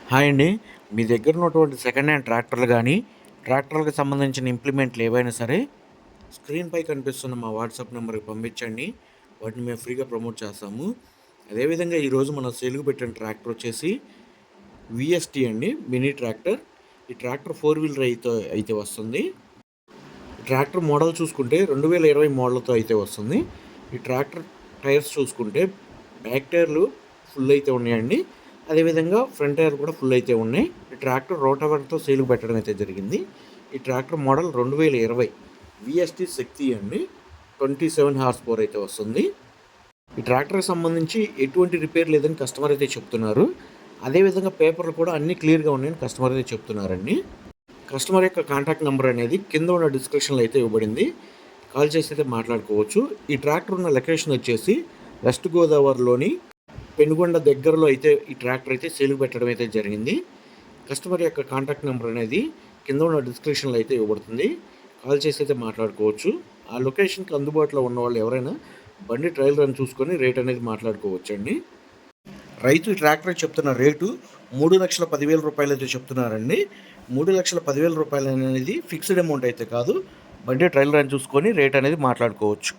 Hi అండి. మీ దగ్గర ఉన్నటువంటి సెకండ్ హ్యాండ్ ట్రాక్టర్లు గానీ, ట్రాక్టర్‌లకు సంబంధించిన ఇంప్లిమెంట్లు ఏవైనా సరే, స్క్రీన్‌పై కనిపిస్తున్న మా వాట్సాప్ నంబర్‌కి పంపించండి. వాటిని మేము ఫ్రీగా ప్రమోట్ చేస్తాము. అదేవిధంగా ఈరోజు మనం సేల్‌కి పెట్టిన ట్రాక్టర్ వచ్చేసి వీఎస్‌టీ అండి. Mini tractor. ఈ ట్రాక్టర్ 4 వీలర్ అయితే వస్తుంది. ఈ ట్రాక్టర్ మోడల్ చూసుకుంటే 2020 మోడల్‌తో అయితే వస్తుంది. ఈ ట్రాక్టర్ టైర్స్ చూసుకుంటే బ్యాక్ టైర్లు ఫుల్ అయితే ఉన్నాయండి. అదేవిధంగా ఫ్రంట్ టైర్ కూడా ఫుల్ అయితే ఉన్నాయి. ఈ ట్రాక్టర్ రోటావేటర్‌తో సేల్‌కి పెట్టడం అయితే జరిగింది. ఈ ట్రాక్టర్ మోడల్ 2020 వీఎస్‌టీ శక్తి అండి. 27 హార్స్ పవర్ అయితే వస్తుంది. ఈ ట్రాక్టర్‌కి సంబంధించి ఎటువంటి రిపేర్ లేదని కస్టమర్ అయితే చెప్తున్నారు. అదేవిధంగా పేపర్లు కూడా అన్నీ క్లియర్‌గా ఉన్నాయని కస్టమర్ అయితే చెప్తున్నారండి. కస్టమర్ యొక్క కాంటాక్ట్ నెంబర్ అనేది కింద ఉన్న డిస్క్రిప్షన్లో అయితే ఇవ్వబడింది. కాల్ చేసి అయితే మాట్లాడుకోవచ్చు. ఈ ట్రాక్టర్ ఉన్న లొకేషన్ వచ్చేసి వెస్ట్ గోదావరిలోని పెనుగొండ దగ్గరలో అయితే ఈ ట్రాక్టర్ అయితే సేల్‌కి పెట్టడం అయితే జరిగింది. కస్టమర్ యొక్క కాంటాక్ట్ నెంబర్ అనేది కింద ఉన్న డిస్క్రిప్షన్లో అయితే ఇవ్వబడుతుంది. కాల్ చేసి అయితే మాట్లాడుకోవచ్చు. ఆ లొకేషన్‌కి అందుబాటులో ఉన్నవాళ్ళు ఎవరైనా బండి ట్రయల్ రన్ చూసుకొని రేట్ అనేది మాట్లాడుకోవచ్చండి. రైతు ఈ ట్రాక్టర్ చెప్తున్న రేటు రూ. 3,10,000 అయితే చెప్తున్నారండి. రూ. 3,10,000 అనేది ఫిక్స్డ్ అమౌంట్ అయితే కాదు. బండి ట్రయల్ రన్ చూసుకొని రేట్ అనేది మాట్లాడుకోవచ్చు.